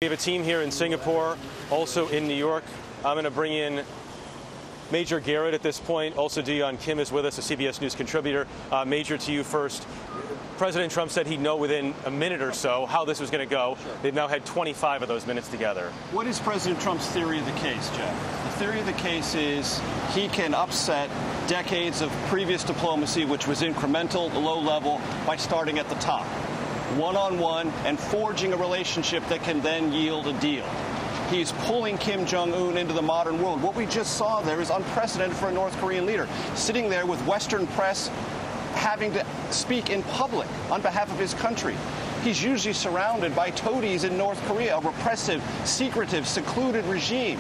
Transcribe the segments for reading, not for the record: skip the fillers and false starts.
We have a team here in Singapore, also in New York. I'm going to bring in Major Garrett at this point. Also, Deon Kim is with us, a CBS News contributor. Major, to you first. President Trump said he'd know within a minute or so how this was going to go. Sure. They've now had 25 of those minutes together. What is President Trump's theory of the case, Jeff? The theory of the case is he can upset decades of previous diplomacy, which was incremental, low level, by starting at the top, one-on-one, and forging a relationship that can then yield a deal. He's pulling Kim Jong Un into the modern world. What we just saw there is unprecedented for a North Korean leader, sitting there with Western press having to speak in public on behalf of his country. He's usually surrounded by toadies in North Korea, a repressive, secretive, secluded regime.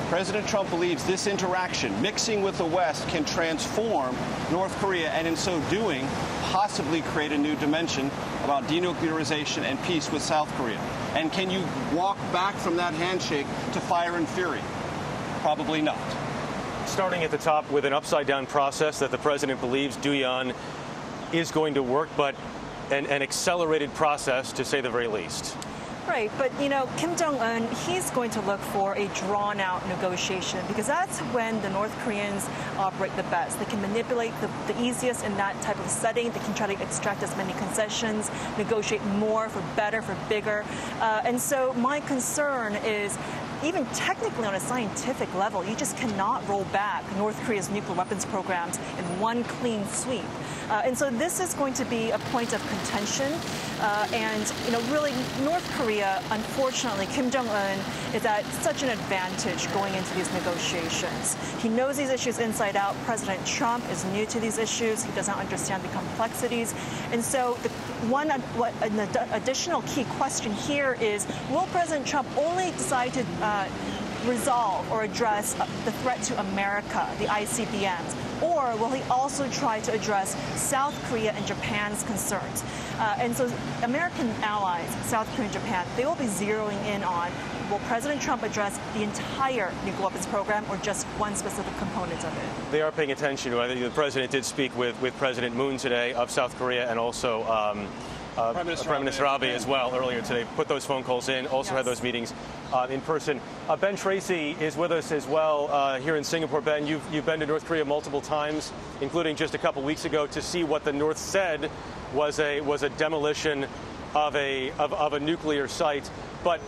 President Trump believes this interaction, mixing with the West, can transform North Korea and in so doing, possibly create a new dimension about denuclearization and peace with South Korea. And can you walk back from that handshake to fire and fury? Probably not. Starting at the top with an upside-down process that the president believes, Deon, is going to work, but an accelerated process, to say the very least. Right, but Kim Jong Un, he's going to look for a drawn-out negotiation because that's when the North Koreans operate the best. They can manipulate the easiest in that type of setting. They can try to extract as many concessions, negotiate more for better, for bigger. And so my concern is, even technically on a scientific level, you just cannot roll back North Korea's nuclear weapons programs in one clean sweep. And so this is going to be a point of contention. And really, North Korea, unfortunately, Kim Jong Un is at such an advantage going into these negotiations. He knows these issues inside out. President Trump is new to these issues. He doesn't understand the complexities. And so an additional key question here is, will President Trump only decide to resolve or address the threat to America, the ICBMs, or will he also try to address South Korea and Japan's concerns? And so American allies, South Korea and Japan, they will be zeroing in on, will President Trump address the entire nuclear weapons program or just one specific component of it? They are paying attention. The president did speak with President Moon today of South Korea, and also Prime Minister Abe as well earlier today. Put those phone calls in, also had those meetings in person. Ben Tracy is with us as well here in Singapore. Ben, you've been to North Korea multiple times, including just a couple weeks ago, to see what the North said was a demolition of a nuclear site. But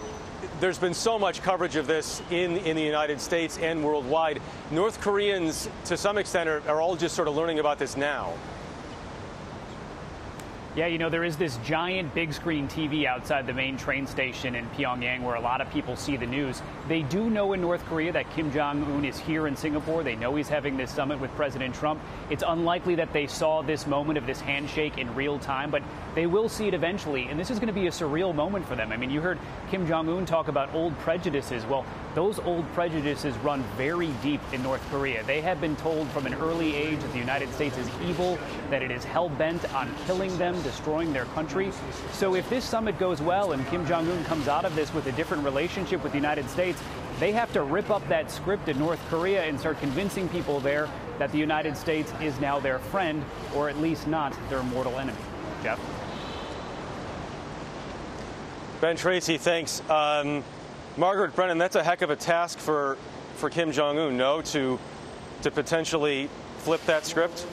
there's been so much coverage of this in the United States and worldwide. North Koreans, to some extent, are all just sort of learning about this now. Yeah, there is this giant big screen TV outside the main train station in Pyongyang where a lot of people see the news. They do know in North Korea that Kim Jong Un is here in Singapore. They know he's having this summit with President Trump. It's unlikely that they saw this moment of this handshake in real time, but they will see it eventually. And this is going to be a surreal moment for them. I mean, you heard Kim Jong Un talk about old prejudices. Well, those old prejudices run very deep in North Korea. They have been told from an early age that the United States is evil, that it is hell-bent on killing them, destroying their country. So if this summit goes well and Kim Jong Un comes out of this with a different relationship with the United States, they have to rip up that script in North Korea and start convincing people there that the United States is now their friend, or at least not their mortal enemy. Jeff? Ben Tracy, thanks. Margaret Brennan, that's a heck of a task for Kim Jong Un, no, to potentially flip that script?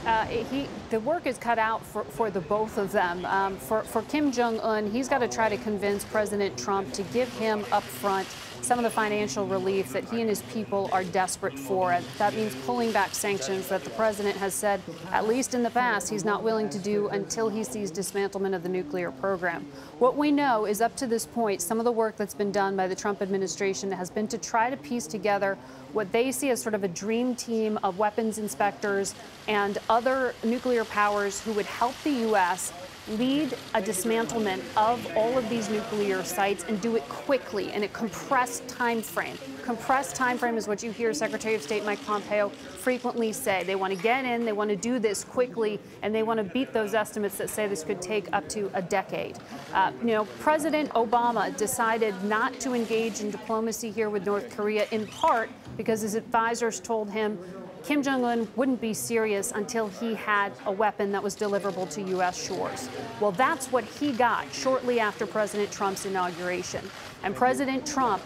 The work is cut out for the both of them. For Kim Jong Un, he's got to try to convince President Trump to give him up front some of the financial relief that he and his people are desperate for. And that means pulling back sanctions that the president has said, at least in the past, he's not willing to do until he sees dismantlement of the nuclear program. What we know is up to this point, some of the work that's been done by the Trump administration has been to try to piece together what they see as sort of a dream team of weapons inspectors and other nuclear powers who would help the U.S. lead a dismantlement of all of these nuclear sites and do it quickly in a compressed time frame. Compressed time frame is what you hear Secretary of State Mike Pompeo frequently say. They want to get in, they want to do this quickly, and they want to beat those estimates that say this could take up to a decade. President Obama decided not to engage in diplomacy here with North Korea, in part because his advisors told him Kim Jong Un wouldn't be serious until he had a weapon that was deliverable to U.S. shores. Well, that's what he got shortly after President Trump's inauguration. And President Trump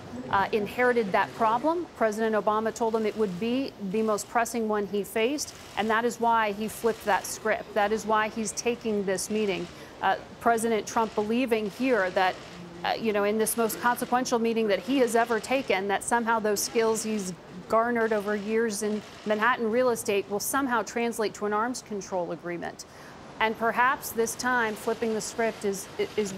inherited that problem. President Obama told him it would be the most pressing one he faced, and that is why he flipped that script. That is why he's taking this meeting. President Trump believing here that, in this most consequential meeting that he has ever taken, that somehow those skills he's garnered over years in Manhattan real estate will somehow translate to an arms control agreement. And perhaps this time flipping the script is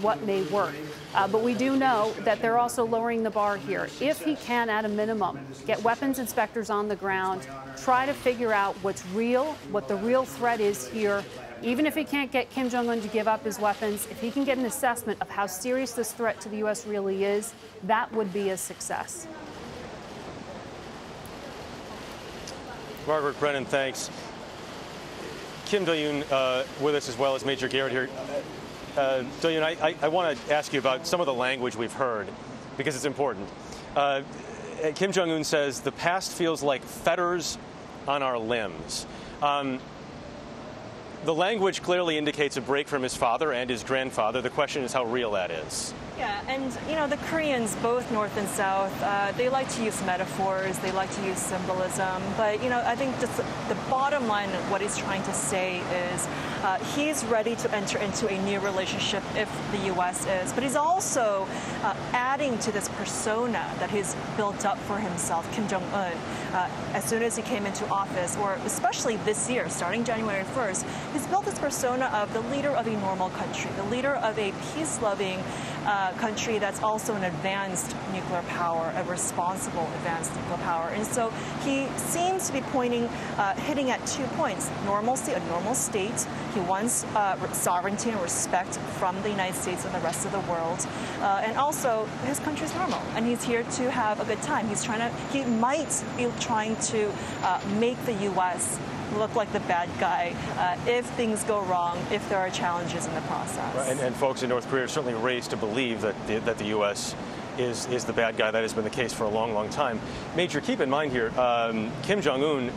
what may work. But we do know that they're also lowering the bar here. If he can, at a minimum, get weapons inspectors on the ground, try to figure out what's real, what the real threat is here. Even if he can't get Kim Jong Un to give up his weapons, if he can get an assessment of how serious this threat to the U.S. really is, that would be a success. Margaret Brennan, thanks. Kim Jong Un with us, as well as Major Garrett here. Jong Un, I want to ask you about some of the language we've heard, because it's important. Kim Jong Un says, the past feels like fetters on our limbs. The language clearly indicates a break from his father and his grandfather. The question is how real that is. Yeah, and the Koreans, both North and South, they like to use metaphors, they like to use symbolism, but I think the bottom line of what he's trying to say is he's ready to enter into a new relationship if the U.S. is, but he's also adding to this persona that he's built up for himself, Kim Jong Un, as soon as he came into office, or especially this year, starting January 1st, he's built this persona of the leader of a normal country, the leader of a peace-loving country that's also an advanced nuclear power, a responsible advanced nuclear power. And so he seems to be hitting at 2 points. Normalcy, a normal state. He wants sovereignty and respect from the United States and the rest of the world. And also, his country's normal, and he's here to have a good time. He might be trying to make the U.S. look like the bad guy if things go wrong, if there are challenges in the process. Right. And folks in North Korea are certainly raised to believe that the U.S. is the bad guy. That has been the case for a long, long time. Major, keep in mind here, Kim Jong Un,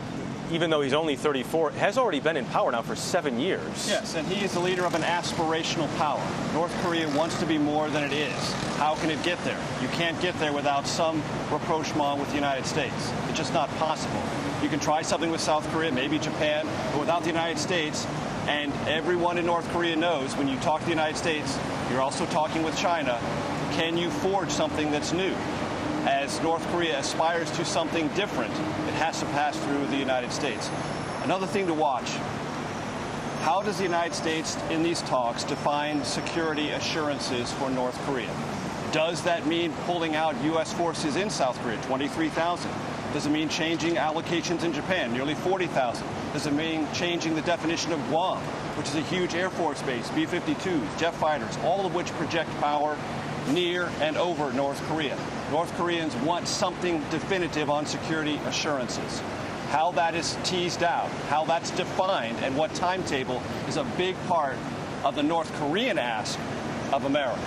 even though he's only 34, has already been in power now for 7 years. Yes, and he is the leader of an aspirational power. North Korea wants to be more than it is. How can it get there? You can't get there without some rapprochement with the United States. It's just not possible. You can try something with South Korea, maybe Japan, but without the United States, and everyone in North Korea knows when you talk to the United States, you're also talking with China, can you forge something that's new? As North Korea aspires to something different, it has to pass through the United States. Another thing to watch, how does the United States in these talks define security assurances for North Korea? Does that mean pulling out U.S. forces in South Korea, 23,000? Does it mean changing allocations in Japan, nearly 40,000? Does it mean changing the definition of Guam, which is a huge Air Force base, B-52s, jet fighters, all of which project power near and over North Korea? North Koreans want something definitive on security assurances. How that is teased out, how that's defined, and what timetable is a big part of the North Korean ask of America.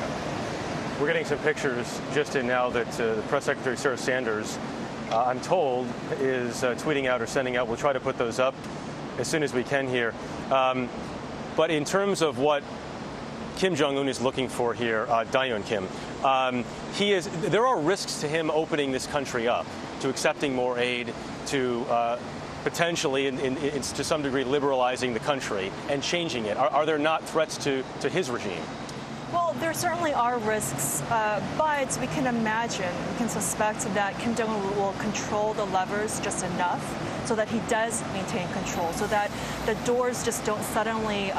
We're getting some pictures just in now that the Press Secretary Sarah Sanders, I'm told, is tweeting out or sending out. We'll try to put those up as soon as we can here. But in terms of what Kim Jong Un is looking for here, Daeun Kim, there are risks to him opening this country up, to accepting more aid, to potentially, to some degree, liberalizing the country and changing it. Are there not threats to his regime? Well, there certainly are risks, but we can imagine, we can suspect that Kim Jong Un will control the levers just enough so that he does maintain control, so that the doors just don't suddenly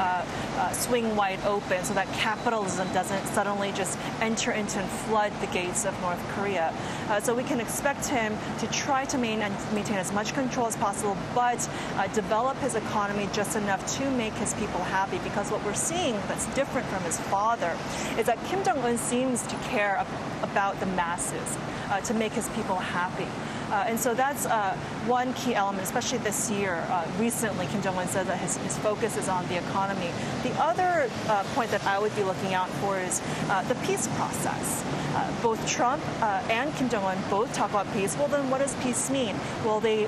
swing wide open, so that capitalism doesn't suddenly just enter into and flood the gates of North Korea. So we can expect him to try to maintain as much control as possible, but develop his economy just enough to make his people happy, because what we're seeing that's different from his father is that Kim Jong Un seems to care about the masses, to make his people happy. And so that's one key element especially this year. Recently, Kim Jong Un said that his focus is on the economy. The other point that I would be looking out for is the peace process. Both Trump and Kim Jong Un both talk about peace. Well, then what does peace mean? Will they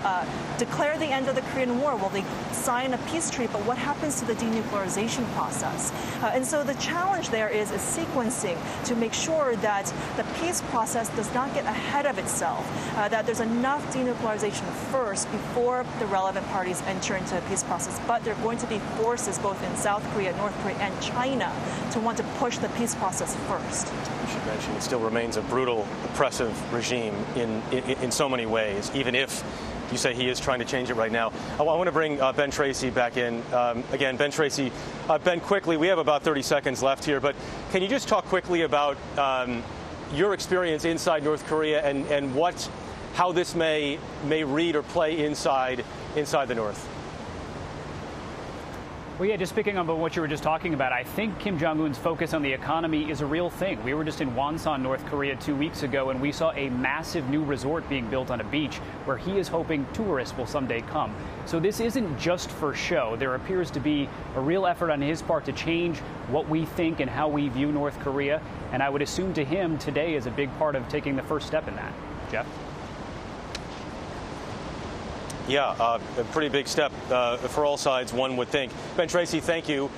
declare the end of the Korean War? Will they sign a peace treaty? But what happens to the denuclearization process? And so the challenge there is sequencing to make sure that the peace process does not get ahead of itself, that there's enough denuclearization first before the relevant parties enter into a peace process. But there are going to be forces both in South Korea, North Korea, and China to want to push the peace process first. You should mention it still remains a brutal, oppressive regime in so many ways, even if you say he is trying to change it right now. I want to bring Ben Tracy back in. Again, Ben Tracy, Ben, quickly, we have about 30 seconds left here, but can you just talk quickly about your experience inside North Korea and how this may read or play inside the North? Well, yeah, just picking up on what you were just talking about, I think Kim Jong Un's focus on the economy is a real thing. We were just in Wonsan, North Korea 2 weeks ago, and we saw a massive new resort being built on a beach where he is hoping tourists will someday come. So this isn't just for show. There appears to be a real effort on his part to change what we think and how we view North Korea. And I would assume to him today is a big part of taking the first step in that. Jeff? Yeah, a pretty big step for all sides, one would think. Ben Tracy, thank you.